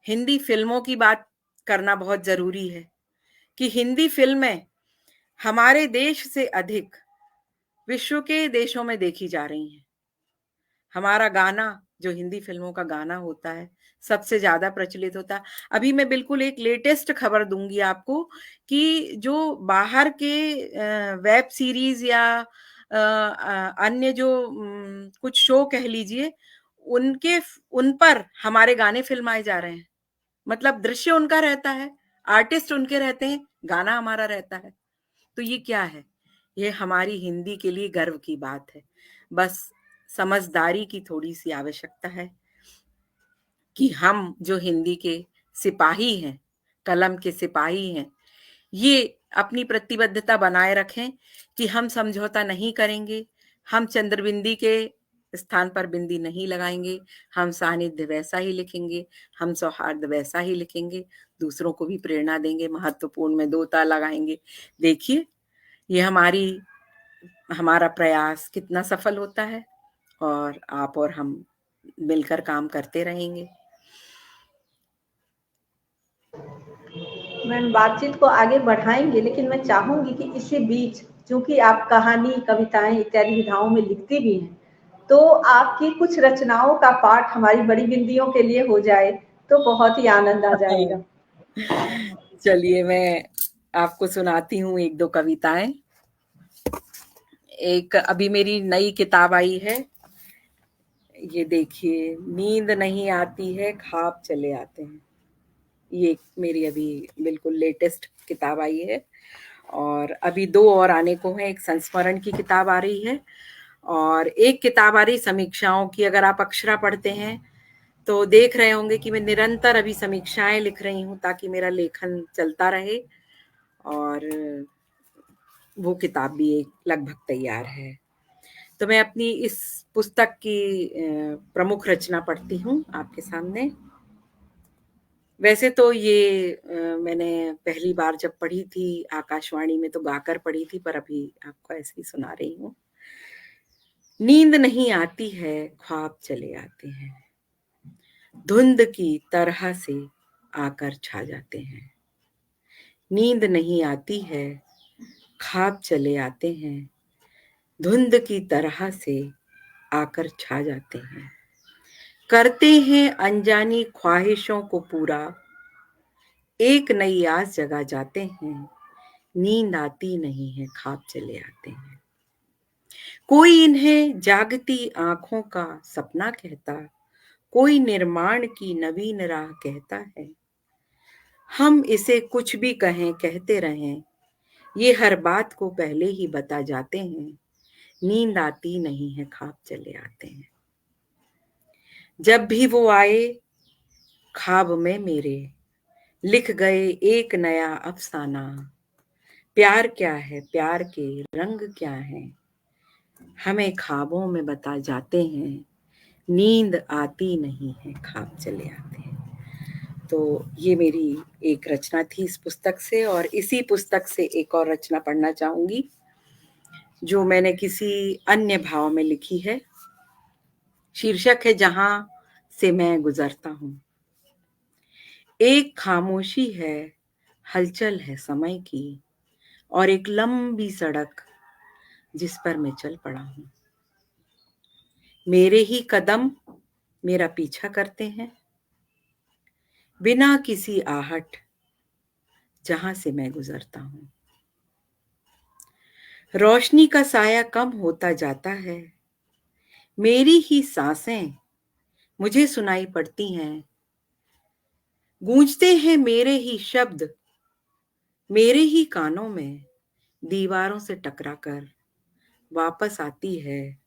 हिंदी फिल्मों की बात करना बहुत जरूरी है कि हिंदी फिल्में हमारे देश से अधिक विश्व के देशों में देखी जा रही हैं। हमारा गाना, जो हिंदी फिल्मों का गाना होता है, सबसे ज्यादा प्रचलित होता है। अभी मैं बिल्कुल एक लेटेस्ट खबर दूंगी आपको कि जो बाहर के वेब सीरीज या अन्य जो कुछ शो कह लीजिए, उन पर हमारे गाने फिल्माए जा रहे हैं। मतलब दृश्य उनका रहता है, आर्टिस्ट उनके रहते हैं, गाना हमारा रहता है। तो ये क्या है? ये हमारी हिंदी के लिए गर्व की बात है। बस समझदारी की थोड़ी सी आवश्यकता है कि हम जो हिंदी के सिपाही हैं, कलम के सिपाही हैं, ये अपनी प्रतिबद्धता बनाए रखें कि हम समझौता नहीं करेंगे। हम चंद्रबिंदी के स्थान पर बिंदी नहीं लगाएंगे, हम सानिध्य वैसा ही लिखेंगे, हम सौहार्द वैसा ही लिखेंगे, दूसरों को भी प्रेरणा देंगे, महत्वपूर्ण में 2 ता लगाएंगे। देखिए, ये हमारा प्रयास कितना सफल होता है और आप और हम मिलकर काम करते रहेंगे। मैम बातचीत को आगे बढ़ाएंगे, लेकिन मैं चाहूंगी कि इसी बीच, चूंकि आप कहानी, कविताएं इत्यादि विधाओं में लिखती भी हैं, तो आपकी कुछ रचनाओं का पाठ हमारी बड़ी बिंदियों के लिए हो जाए तो बहुत ही आनंद आ जाएगा। चलिए, मैं आपको सुनाती हूँ 1-2 कविताएं। एक अभी मेरी नई किताब आई है, ये देखिए, नींद नहीं आती है, ख्वाब चले आते हैं। ये मेरी अभी बिल्कुल लेटेस्ट किताब आई है और अभी 2 और आने को हैं। एक संस्मरण की किताब आ रही है और एक किताब आ रही समीक्षाओं की। अगर आप अक्षरा पढ़ते हैं तो देख रहे होंगे कि मैं निरंतर अभी समीक्षाएं लिख रही हूँ ताकि मेरा लेखन चलता रहे और वो किताब भी एक लगभग तैयार है। तो मैं अपनी इस पुस्तक की प्रमुख रचना पढ़ती हूँ आपके सामने। वैसे तो ये मैंने पहली बार जब पढ़ी थी आकाशवाणी में तो गाकर पढ़ी थी, पर अभी आपको ऐसे ही सुना रही हूँ। नींद नहीं आती है, ख्वाब चले आते हैं, धुंध की तरह से आकर छा जाते हैं। नींद नहीं आती है, ख्वाब चले आते हैं, धुंध की तरह से आकर छा जाते हैं। करते हैं अनजानी ख्वाहिशों को पूरा, एक नई आस जगा जाते हैं। नींद आती नहीं है, ख्वाब चले आते हैं। कोई इन्हें जागती आंखों का सपना कहता, कोई निर्माण की नवीन राह कहता है। हम इसे कुछ भी कहें, कहते रहें, ये हर बात को पहले ही बता जाते हैं। नींद आती नहीं है, ख्वाब चले आते हैं। जब भी वो आए ख्वाब में मेरे, लिख गए एक नया अफसाना। प्यार क्या है, प्यार के रंग क्या है, हमें ख्वाबों में बता जाते हैं। नींद आती नहीं है, ख्वाब चले आते हैं। तो ये मेरी एक रचना थी इस पुस्तक से और इसी पुस्तक से एक और रचना पढ़ना चाहूंगी जो मैंने किसी अन्य भाव में लिखी है। शीर्षक है जहां से मैं गुजरता हूं। एक खामोशी है, हलचल है समय की, और एक लंबी सड़क जिस पर मैं चल पड़ा हूं। मेरे ही कदम मेरा पीछा करते हैं, बिना किसी आहट जहां से मैं गुजरता हूं। रोशनी का साया कम होता जाता है, मेरी ही सांसें मुझे सुनाई पड़ती हैं। गूंजते हैं मेरे ही शब्द मेरे ही कानों में, दीवारों से टकराकर वापस आती है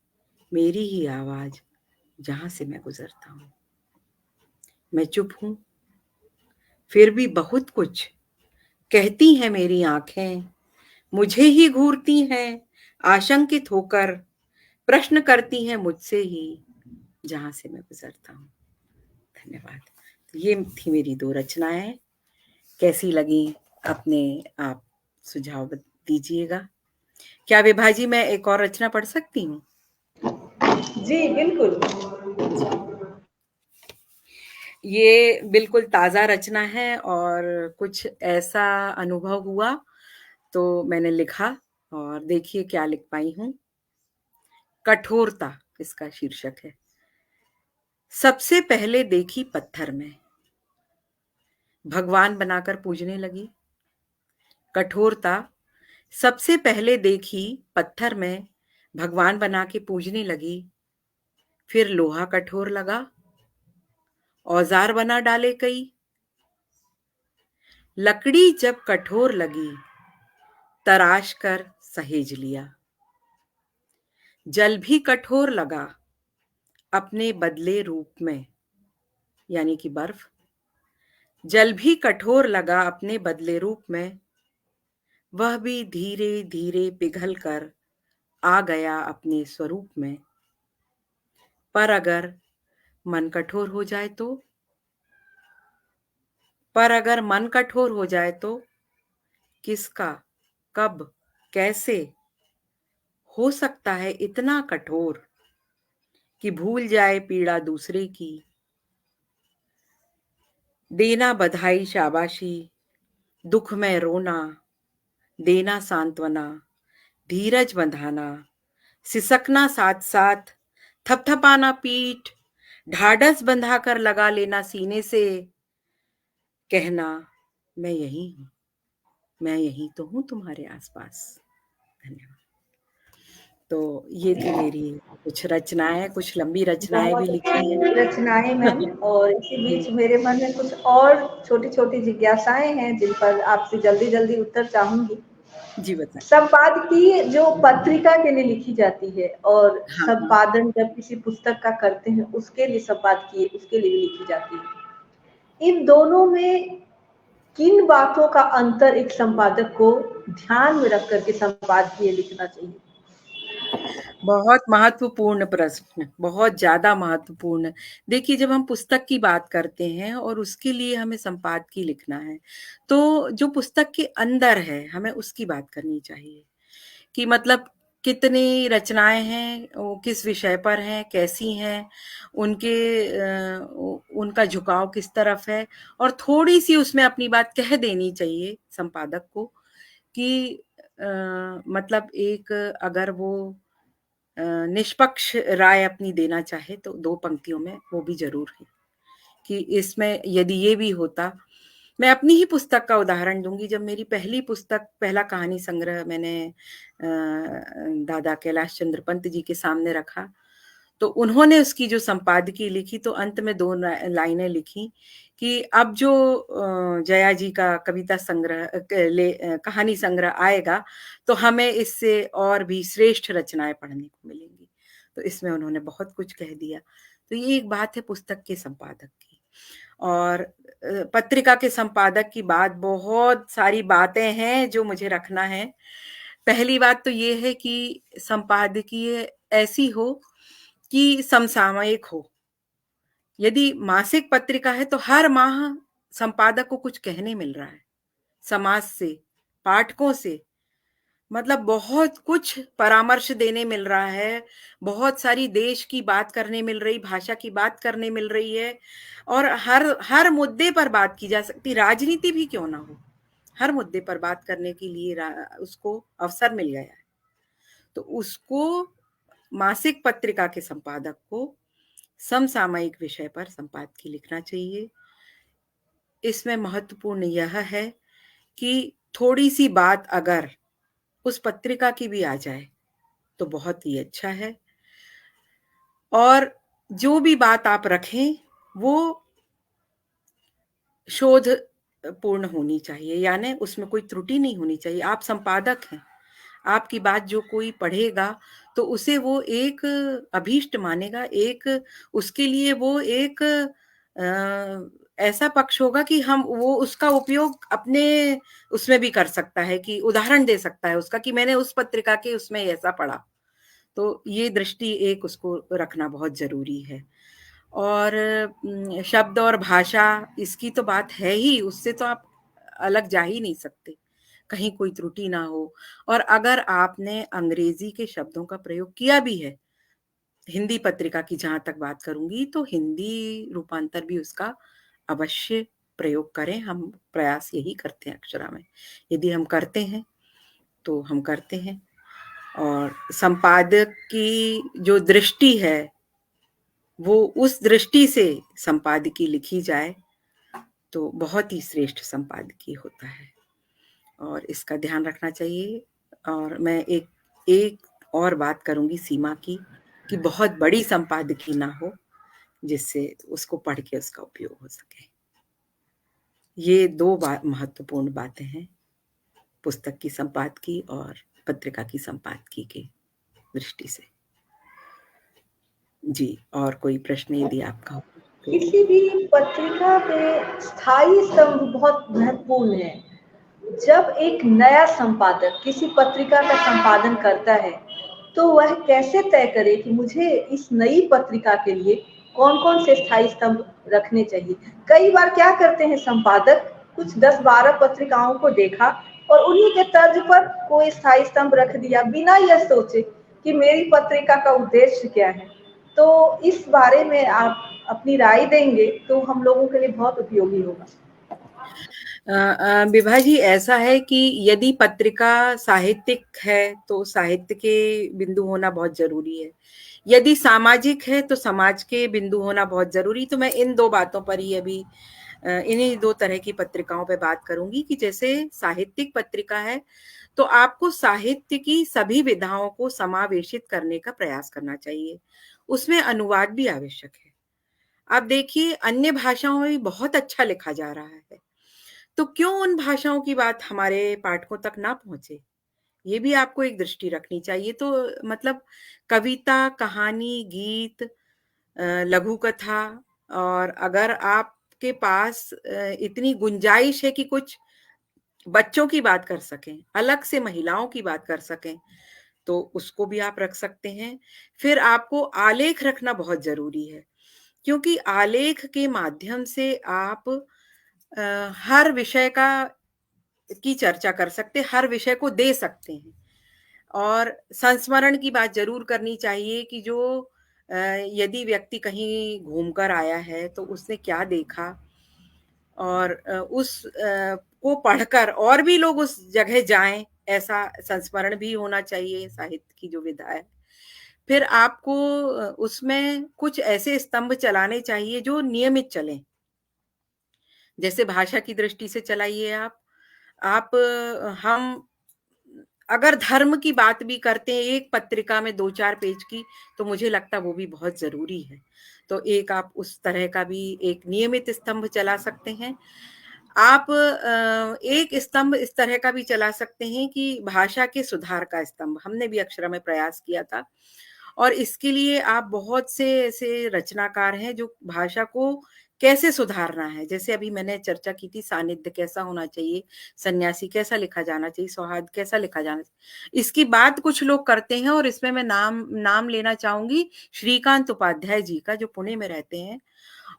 मेरी ही आवाज जहां से मैं गुजरता हूं। मैं चुप हूं, फिर भी बहुत कुछ कहती हैं मेरी आंखें, मुझे ही घूरती हैं आशंकित होकर, प्रश्न करती हैं मुझसे ही जहां से मैं गुजरता हूं। धन्यवाद। ये थी मेरी 2 रचनाएं। कैसी लगी अपने आप सुझाव दीजिएगा। क्या विभा जी मैं एक और रचना पढ़ सकती हूँ? जी बिल्कुल। ये बिल्कुल ताज़ा रचना है और कुछ ऐसा अनुभव हुआ तो मैंने लिखा और देखिए क्या लिख पाई हूँ। कठोरता इसका शीर्षक है। सबसे पहले देखी पत्थर में, भगवान बनाकर पूजने लगी। कठोरता सबसे पहले देखी पत्थर में, भगवान बना के पूजने लगी। फिर लोहा कठोर लगा, औजार बना डाले कई। लकड़ी जब कठोर लगी, तराश कर सहेज लिया। जल भी कठोर लगा अपने बदले रूप में, यानी कि बर्फ। जल भी कठोर लगा अपने बदले रूप में, वह भी धीरे धीरे पिघल कर आ गया अपने स्वरूप में। पर अगर मन कठोर हो जाए तो? पर अगर मन कठोर हो जाए तो? किसका, कब, कैसे हो सकता है इतना कठोर कि भूल जाए पीड़ा दूसरे की? देना बधाई शाबाशी, दुख में रोना, देना सांत्वना, धीरज बंधाना, सिसकना साथ साथ, थपथपाना पीठ, ढाढ़स बंधाकर लगा लेना सीने से, कहना मैं यही हूं, मैं यही तो हूं तुम्हारे आसपास। धन्यवाद। तो ये थी मेरी कुछ रचनाएं, कुछ लंबी रचनाएं भी बहुत लिखी हैं। अच्छी रचनाएं मैम, और इसी जी, बीच मेरे मन में कुछ और छोटी छोटी जिज्ञासाएं हैं जिन पर आपसे जल्दी जल्दी उत्तर चाहूंगी। जी बताएं। संपादकीय जो पत्रिका के लिए लिखी जाती है और हाँ, हाँ। संपादन जब किसी पुस्तक का करते हैं उसके लिए संपादकीय उसके लिए भी लिखी जाती है, इन दोनों में किन बातों का अंतर एक संपादक को ध्यान में रख करके संपादकीय लिखना चाहिए? बहुत महत्वपूर्ण प्रश्न, बहुत ज़्यादा महत्वपूर्ण। देखिए, जब हम पुस्तक की बात करते हैं और उसके लिए हमें संपादकीय लिखना है, तो जो पुस्तक के अंदर है, हमें उसकी बात करनी चाहिए कि मतलब कितनी रचनाएँ हैं, वो किस विषय पर हैं, कैसी हैं, उनके उनका झुकाव किस तरफ है, और थोड़ी-सी उसमें अपनी बात कह देनी चाहिए संपादक को कि मतलब एक अगर वो निष्पक्ष राय अपनी देना चाहे तो 2 पंक्तियों में वो भी ज़रूर है कि इसमें यदि ये भी होता। मैं अपनी ही पुस्तक का उदाहरण दूँगी। जब मेरी पहली पुस्तक, पहला कहानी संग्रह मैंने दादा कैलाश चंद्र पंत जी के सामने रखा, तो उन्होंने उसकी जो संपादकीय लिखी तो अंत में 2 लाइनें लिखी कि अब जो जया जी का कविता संग्रह कहानी संग्रह आएगा, तो हमें इससे और भी श्रेष्ठ रचनाएँ पढ़ने को मिलेंगी। तो इसमें उन्होंने बहुत कुछ कह दिया। तो ये एक बात है पुस्तक के संपादक की। और पत्रिका के संपादक की बात, बहुत सारी बातें हैं जो मुझे रखना है। पहली बात तो ये है कि संपादकीय ऐसी हो कि समसामयिक हो। यदि मासिक पत्रिका है तो हर माह संपादक को कुछ कहने मिल रहा है, समाज से, पाठकों से, मतलब बहुत कुछ परामर्श देने मिल रहा है, बहुत सारी देश की बात करने मिल रही, भाषा की बात करने मिल रही है, और हर हर मुद्दे पर बात की जा सकती, राजनीति भी क्यों ना हो, हर मुद्दे पर बात करने के लिए उसको अवसर मिल गया है। तो उसको, मासिक पत्रिका के संपादक को समसामयिक विषय पर संपादकीय लिखना चाहिए। इसमें महत्वपूर्ण यह है कि थोड़ी-सी बात अगर उस पत्रिका की भी आ जाए, तो बहुत ही अच्छा है। और जो भी बात आप रखें, वो शोध पूर्ण होनी चाहिए, यानी उसमें कोई त्रुटि नहीं होनी चाहिए। आप संपादक हैं, आपकी बात जो कोई पढ़ेगा, तो उसे वो एक अभीष्ट मानेगा, एक उसके लिए वो एक ऐसा पक्ष होगा कि हम वो उसका उपयोग अपने उसमें भी कर सकता है, कि उदाहरण दे सकता है उसका कि मैंने उस पत्रिका के उसमें ऐसा पढ़ा। तो ये दृष्टि एक उसको रखना बहुत ज़रूरी है। और शब्द और भाषा, इसकी तो बात है ही, उससे तो आप अलग जा ही नहीं सकते, कहीं कोई त्रुटि ना हो। और अगर आपने अंग्रेजी के शब्दों का प्रयोग किया भी है, हिंदी पत्रिका की जहाँ तक बात करूँगी, तो हिंदी रूपांतर भी उसका अवश्य प्रयोग करें। हम प्रयास यही करते हैं अक्षरा में। यदि हम करते हैं, तो हम करते हैं। और संपादक की जो दृष्टि है, वो उस दृष्टि से संपादकीय लिखी जाए, तो बहुत ही श्रेष्ठ संपादकीय होता है, और इसका ध्यान रखना चाहिए। और मैं एक एक और बात करूँगी सीमा की, कि बहुत बड़ी संपादकीय ना हो, जिससे उसको पढ़ के उसका उपयोग हो सके। ये 2 महत्वपूर्ण बातें हैं, पुस्तक की संपादकीय और पत्रिका की संपादकीय की दृष्टि से। जी, और कोई प्रश्न यदि आपका हो तो? किसी भी पत्रिका पे स्थायी स्तंभ बहुत महत्वपूर्ण है। जब एक नया संपादक किसी पत्रिका का संपादन करता है, तो वह कैसे तय करे कि मुझे इस नई पत्रिका के लिए कौन-कौन से स्थायी स्तंभ रखने चाहिए। कई बार क्या करते हैं संपादक, कुछ 10-12 पत्रिकाओं को देखा और उन्हीं के तर्ज पर कोई स्थायी स्तंभ रख दिया, बिना यह सोचे कि मेरी पत्रिका का उद्देश्य क्या है। तो इस बारे में आप अपनी राय देंगे तो हम लोगों के लिए बहुत उपयोगी होगा। विभा जी, ऐसा है कि यदि पत्रिका साहित्यिक है तो साहित्य के बिंदु होना बहुत जरूरी है, यदि सामाजिक है तो समाज के बिंदु होना बहुत जरूरी। तो मैं इन दो बातों पर ही अभी इन्हीं दो तरह की पत्रिकाओं पे बात करूंगी कि जैसे साहित्यिक पत्रिका है तो आपको साहित्य की सभी विधाओं को समावेशित करने का प्रयास करना चाहिए, उसमें अनुवाद भी आवश्यक है। आप देखिए अन्य भाषाओं में भी बहुत अच्छा लिखा जा रहा है, तो क्यों उन भाषाओं की बात हमारे पाठकों तक ना पहुंचे, ये भी आपको एक दृष्टि रखनी चाहिए। तो मतलब कविता, कहानी, गीत, लघु कथा, और अगर आपके पास इतनी गुंजाइश है कि कुछ बच्चों की बात कर सकें, अलग से महिलाओं की बात कर सकें, तो उसको भी आप रख सकते हैं। फिर आपको आलेख रखना बहुत जरूरी है, क्योंकि आलेख के माध्यम से आप हर विषय का की चर्चा कर सकते, हर विषय को दे सकते हैं। और संस्मरण की बात जरूर करनी चाहिए कि जो यदि व्यक्ति कहीं घूमकर आया है तो उसने क्या देखा, और उस को पढ़कर और भी लोग उस जगह जाएं, ऐसा संस्मरण भी होना चाहिए साहित्य की जो विधा है। फिर आपको उसमें कुछ ऐसे स्तंभ चलाने चाहिए जो नियमित चलें, जैसे भाषा की दृष्टि से चलाइए आप हम अगर धर्म की बात भी करते हैं एक पत्रिका में 2-4 पेज की, तो मुझे लगता है वो भी बहुत ज़रूरी है। तो एक आप उस तरह का भी एक नियमित स्तंभ चला सकते हैं। आप एक स्तंभ इस तरह का भी चला सकते हैं कि भाषा के सुधार का स्तंभ, हमने भी अक्षरा में प्रयास किया था। और इसके लिए आप बहुत से ऐसे रचनाकार हैं जो भाषा को कैसे सुधारना है, जैसे अभी मैंने चर्चा की थी सानिध्य कैसा होना चाहिए, सन्यासी कैसा लिखा जाना चाहिए, सौहार्द कैसा लिखा जाना चाहिए, इसकी बात कुछ लोग करते हैं। और इसमें मैं नाम लेना चाहूंगी श्रीकांत उपाध्याय जी का, जो पुणे में रहते हैं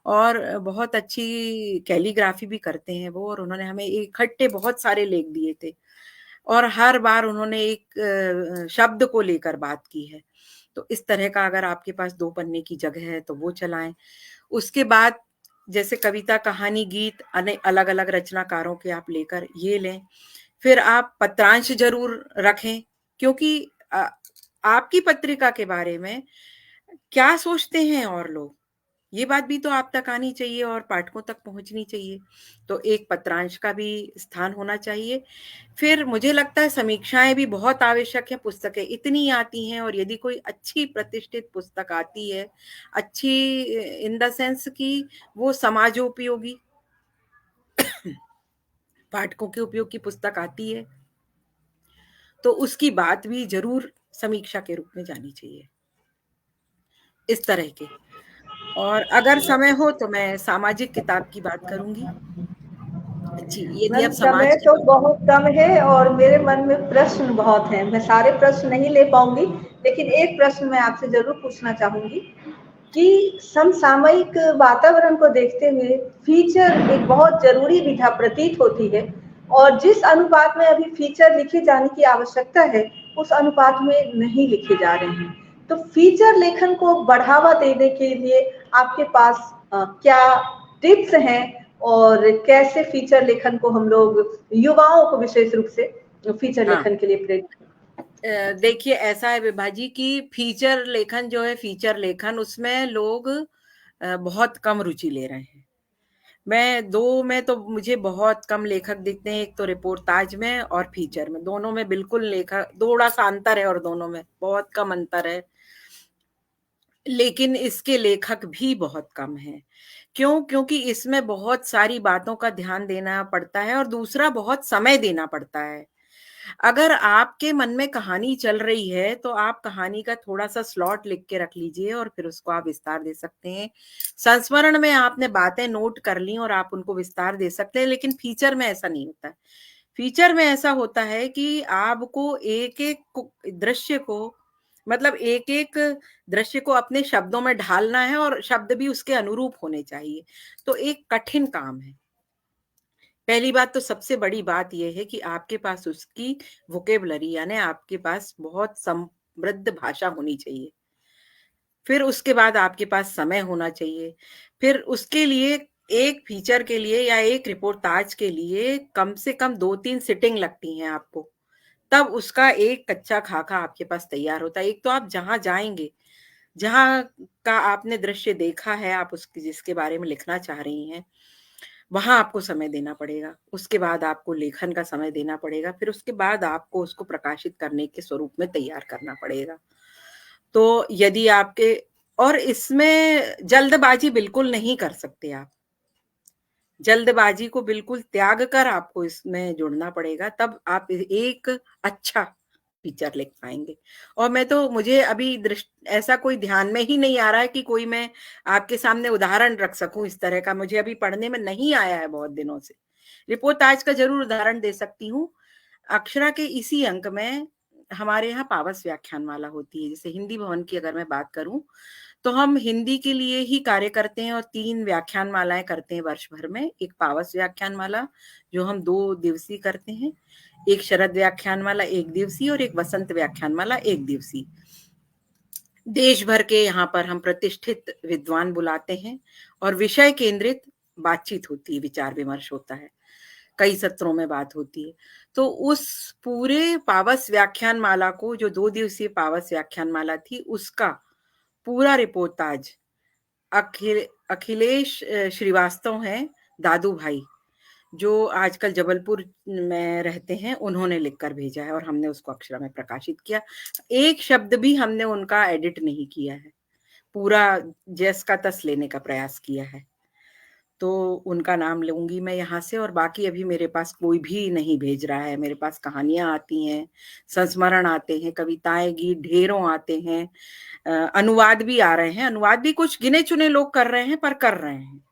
और बहुत अच्छी कैलीग्राफी भी करते हैं वो, और उन्होंने हमें इकट्ठे बहुत सारे लेख दिए थे और हर बार उन्होंने एक शब्द को लेकर बात की है। तो इस तरह का अगर आपके पास 2 पन्ने की जगह है तो वो चलाएं। उसके बाद जैसे कविता, कहानी, गीत अलग-अलग रचनाकारों के आप लेकर ये लें। फिर आप पत्रांश जरूर रखें, क्योंकि आपकी पत्रिका के बारे में क्या सोचते हैं और लोग, ये बात भी तो आप तक आनी चाहिए और पाठकों तक पहुंचनी चाहिए। तो एक पत्रांश का भी स्थान होना चाहिए। फिर मुझे लगता है समीक्षाएं भी बहुत आवश्यक है। पुस्तकें इतनी आती हैं और यदि कोई अच्छी प्रतिष्ठित पुस्तक आती है, अच्छी इन द सेंस कि वो समाजोपयोगी पाठकों के उपयोग की पुस्तक आती है, तो उसकी बात भी जरूर समीक्षा के रूप में जानी चाहिए। इस तरह के, और अगर समय हो तो मैं सामाजिक किताब की बात करूंगी। जी, यदि मैम आप समय समाज की तो बहुत कम है और मेरे मन में प्रश्न बहुत हैं। मैं सारे प्रश्न नहीं ले पाऊंगी, लेकिन एक प्रश्न मैं आपसे जरूर पूछना चाहूंगी कि समसामयिक वातावरण को देखते हुए फीचर एक बहुत जरूरी विधा प्रतीत होती है, और जिस अनुपात में अभी फीचर लिखे जाने की आवश्यकता है उस अनुपात में नहीं लिखे जा रहे हैं। तो फीचर लेखन को बढ़ावा देने के लिए आपके पास क्या टिप्स हैं, और कैसे फीचर लेखन को हम लोग युवाओं को विशेष रूप से फीचर हाँ, लेखन के लिए प्रेरित। देखिए ऐसा है विभाजी कि फीचर लेखन जो है, फीचर लेखन उसमें लोग बहुत कम रुचि ले रहे हैं। मैं दो में तो मुझे बहुत कम लेखक दिखते हैं, एक तो रिपोर्टाज में और फीचर में, दोनों में बिल्कुल लेखक थोड़ा सा अंतर है और दोनों में बहुत कम अंतर है, लेकिन इसके लेखक भी बहुत कम हैं। क्यों? क्योंकि इसमें बहुत सारी बातों का ध्यान देना पड़ता है और दूसरा बहुत समय देना पड़ता है। अगर आपके मन में कहानी चल रही है तो आप कहानी का थोड़ा-सा स्लॉट लिख के रख लीजिए और फिर उसको आप विस्तार दे सकते हैं। संस्मरण में आपने बातें नोट कर ली और आप उनको विस्तार दे सकते हैं, लेकिन फीचर में ऐसा नहीं होता है। फीचर में ऐसा होता है कि आपको एक-एक दृश्य को मतलब एक-एक दृश्य को अपने शब्दों में ढालना है और शब्द भी उसके अनुरूप होने चाहिए। तो एक कठिन काम है। पहली बात तो सबसे बड़ी बात ये है कि आपके पास उसकी वोकैब्युलरी यानी आपके पास बहुत समृद्ध भाषा होनी चाहिए। फिर उसके बाद आपके पास समय होना चाहिए। फिर उसके लिए एक फीचर के लिए या एक रिपोर्टाज के लिए कम से कम 2-3 सिटिंग लगती हैं आपको। तब उसका एक कच्चा खाका आपके पास तैयार होता है। एक तो आप जहाँ जाएँगे, जहाँ का आपने दृश्य देखा है, आप उसकी जिसके बारे में लिखना चाह रही हैं, वहाँ आपको समय देना पड़ेगा। उसके बाद आपको लेखन का समय देना पड़ेगा, फिर उसके बाद आपको उसको प्रकाशित करने के स्वरूप में तैयार करना पड़ेगा। तो यदि आपके और इसमें जल्दबाज़ी बिल्कुल नहीं कर सकते आप। जल्दबाज़ी को बिल्कुल त्याग कर आपको इसमें जुड़ना पड़ेगा, तब आप एक अच्छा फीचर लिख पाएँगे। और मैं तो मुझे अभी ऐसा कोई ध्यान में ही नहीं आ रहा है कि कोई मैं आपके सामने उदाहरण रख सकूँ इस तरह का, मुझे अभी पढ़ने में नहीं आया है बहुत दिनों से। रिपोर्टाज का ज़रूर उदाहरण दे सकती हूँ। अक्षरा के इसी अंक में हमारे यहाँ पावस व्याख्यानमाला होती है। जैसे हिंदी भवन की अगर मैं बात करूँ, तो हम हिंदी के लिए ही कार्य करते हैं और 3 व्याख्यानमालाएँ करते हैं वर्ष भर में। एक पावस व्याख्यानमाला, जो हम 2 दिवसीय करते हैं, एक शरद व्याख्यानमाला 1 दिवसीय और एक वसंत व्याख्यानमाला 1 दिवसीय। देश भर के यहाँ पर हम प्रतिष्ठित विद्वान बुलाते हैं और विषय केंद्रित बातचीत होती है, विचार-विमर्श होता है। कई सत्रों में बात होती है। तो उस पूरे पावस व्याख्यानमाला को, जो 2 दिवसीय पावस व्याख्यानमाला थी, उसका पूरा रिपोर्टाज अखिलेश श्रीवास्तव हैं, दादू भाई, जो आजकल जबलपुर में रहते हैं, उन्होंने लिख कर भेजा है और हमने उसको अक्षरा में प्रकाशित किया। एक शब्द भी हमने उनका एडिट नहीं किया है। पूरा जस का तस लेने का प्रयास किया है। तो उनका नाम लूँगी मैं यहाँ से और बाकी अभी मेरे पास कोई भी नहीं भेज रहा है। मेरे पास कहानियाँ आती हैं, संस्मरण आते हैं, कविताएँ, गीत ढेरों आते हैं। अनुवाद भी आ रहे हैं, अनुवाद भी कुछ गिने-चुने लोग कर रहे हैं, पर कर रहे हैं।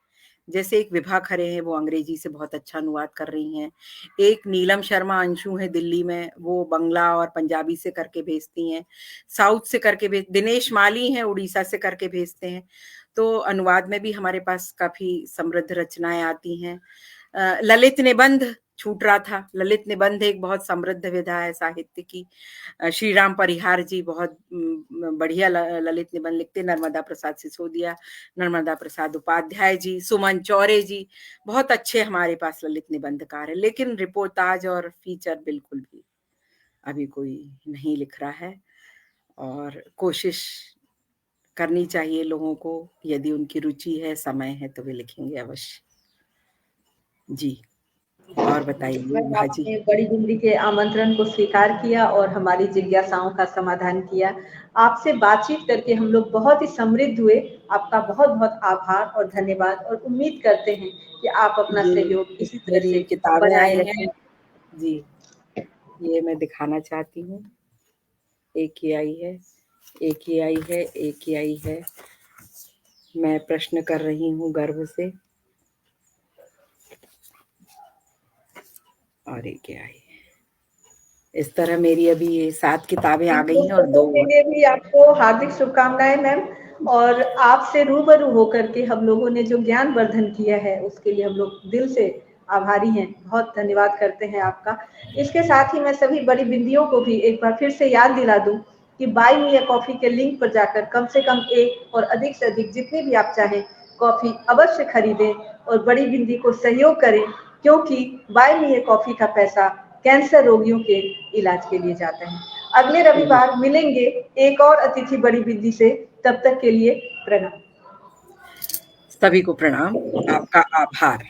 जैसे एक विभा खरे हैं, वो अंग्रेजी से बहुत अच्छा अनुवाद कर रही हैं। एक नीलम शर्मा अंशु है दिल्ली में, वो बंगला और पंजाबी से करके भेजती हैं। साउथ से करके दिनेश माली हैं, उड़ीसा से करके भेजते हैं। तो अनुवाद में भी हमारे पास काफ़ी समृद्ध रचनाएँ आती हैं। ललित निबंध छूट रहा था। ललित निबंध एक बहुत समृद्ध विधा है साहित्य की। श्रीराम परिहार जी बहुत बढ़िया ललित निबंध लिखते हैं। नर्मदा प्रसाद सिसोदिया, नर्मदा प्रसाद उपाध्याय जी, सुमन चौरे जी, बहुत अच्छे हमारे पास ललित निबंधकार हैं। लेकिन रिपोर्टाज और फीचर बिल्कुल भी अभी कोई नहीं लिख रहा है और कोशिश करनी चाहिए लोगों को, यदि उनकी रुचि है, समय है, तो वे लिखेंगे अवश्य। जी, और बताइए मैम, विभा जी। आपने बड़ी बिंदी के आमंत्रण को स्वीकार किया और हमारी जिज्ञासाओं का समाधान किया। आपसे बातचीत करके हम लोग बहुत ही समृद्ध हुए। आपका बहुत-बहुत आभार और धन्यवाद और उम्मीद करते हैं कि आप अपना ये सहयोग इसी तरह मेरी से किताबें बनाए आई हैं। रखें। जी, ये मैं दिखाना चाहती हूँ। एक ही आई है, एक ही आई है, एक ही आई है। मैं प्रश्न कर रही हूँ गर्व से। और एक ही आई है। इस तरह मेरी अभी ये 7 किताबें आ इन गई हैं और 2 पुस्तकों के लिए भी आपको हार्दिक शुभकामनाएं मैम। और आपसे रूबरू होकर के हम लोगों ने जो ज्ञान वर्धन किया है उसके लिए हम लोग दिल से आभारी हैं। बहुत धन्यवाद करते हैं आपका। इसके साथ ही मैं सभी बड़ी बिंदियों को भी एक बार फिर से याद दिला दूं कि बाय मी अ कॉफी के लिंक पर जाकर कम से कम एक और अधिक से अधिक जितनी भी आप चाहें कॉफी अवश्य खरीदें और बड़ी बिंदी को सहयोग करें, क्योंकि बाय मी अ कॉफी का पैसा कैंसर रोगियों के इलाज के लिए जाता है। अगले रविवार मिलेंगे एक और अतिथि बड़ी बिंदी से। तब तक के लिए प्रणाम। सभी को प्रणाम, आपका आभार।